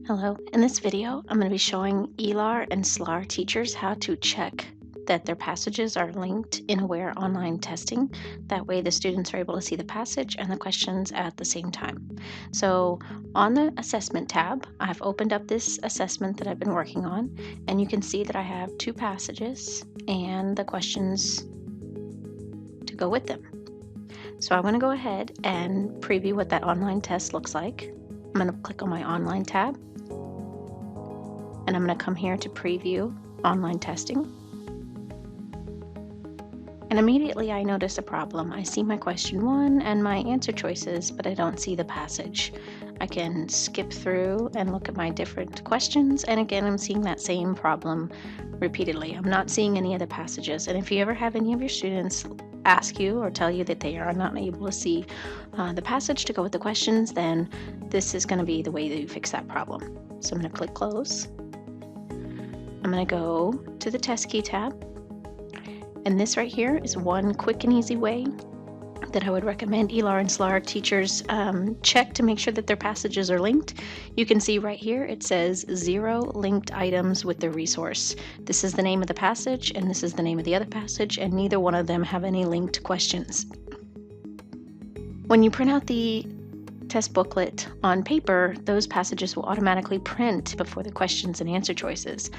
Hello. In this video, I'm going to be showing ELAR and SLAR teachers how to check that their passages are linked in Aware online testing. That way the students are able to see the passage and the questions at the same time. So on the assessment tab, I've opened up this assessment that I've been working on, and you can see that I have two passages and the questions to go with them. So I'm going to go ahead and preview what that online test looks like. I'm going to click on my online tab, and I'm going to come here to preview online testing. And immediately I notice a problem. I see my question 1 and my answer choices, but I don't see the passage. I can skip through and look at my different questions, and again I'm seeing that same problem repeatedly. I'm not seeing any of the passages, and if you ever have any of your students ask you or tell you that they are not able to see the passage to go with the questions, then this is going to be the way that you fix that problem. So I'm going to click close. I'm going to go to the test key tab, and this right here is one quick and easy way that I would recommend ELAR and SLAR teachers check to make sure that their passages are linked. You can see right here it says 0 linked items with the resource. This is the name of the passage and this is the name of the other passage, and neither one of them have any linked questions. When you print out the test booklet on paper, those passages will automatically print before the questions and answer choices.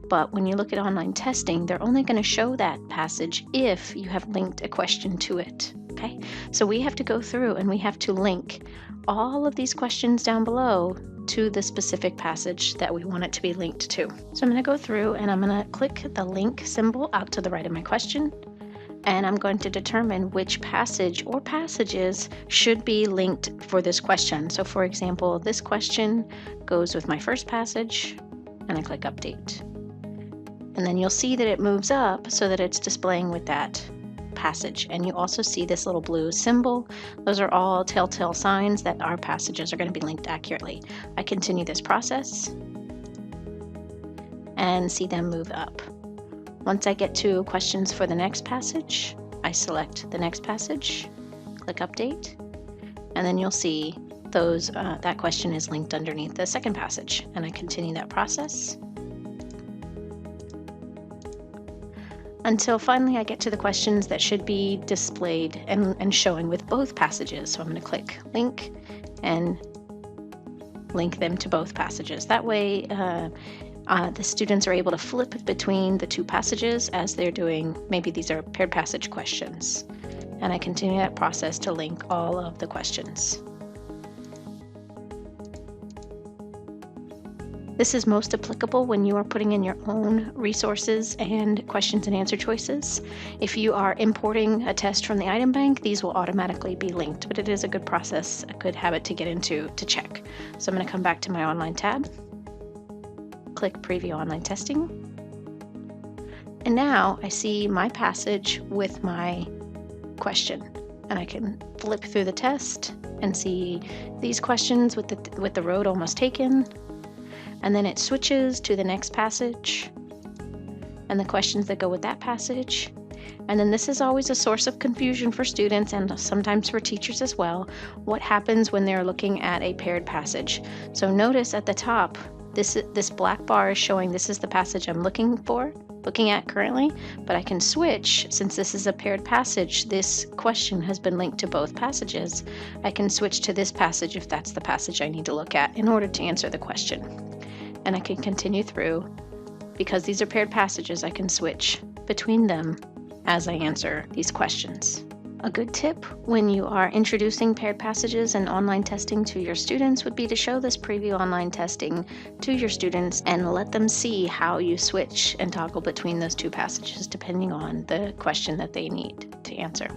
But when you look at online testing, they're only going to show that passage if you have linked a question to it. Okay, so we have to go through and we have to link all of these questions down below to the specific passage that we want it to be linked to. So I'm going to go through and I'm going to click the link symbol out to the right of my question, and I'm going to determine which passage or passages should be linked for this question. So for example, this question goes with my first passage, and I click update. And then you'll see that it moves up so that it's displaying with that passage. And you also see this little blue symbol. Those are all telltale signs that our passages are going to be linked accurately. I continue this process and see them move up. Once I get to questions for the next passage, I select the next passage, click update, and then you'll see those that question is linked underneath the second passage, and I continue that process until finally I get to the questions that should be displayed and showing with both passages. So I'm going to click link and link them to both passages. That way the students are able to flip between the two passages as they're doing, maybe these are paired passage questions. And I continue that process to link all of the questions. This is most applicable when you are putting in your own resources and questions and answer choices. If you are importing a test from the item bank, these will automatically be linked, but it is a good process, a good habit to get into to check. So I'm going to come back to my online tab, click preview online testing, and now I see my passage with my question, and I can flip through the test and see these questions with the road almost taken. And then it switches to the next passage and the questions that go with that passage. And then this is always a source of confusion for students and sometimes for teachers as well. What happens when they're looking at a paired passage? So notice at the top, this black bar is showing this is the passage I'm looking at currently, but I can switch. Since this is a paired passage, this question has been linked to both passages. I can switch to this passage if that's the passage I need to look at in order to answer the question. And I can continue through. Because these are paired passages, I can switch between them as I answer these questions. A good tip when you are introducing paired passages and online testing to your students would be to show this preview online testing to your students and let them see how you switch and toggle between those two passages depending on the question that they need to answer.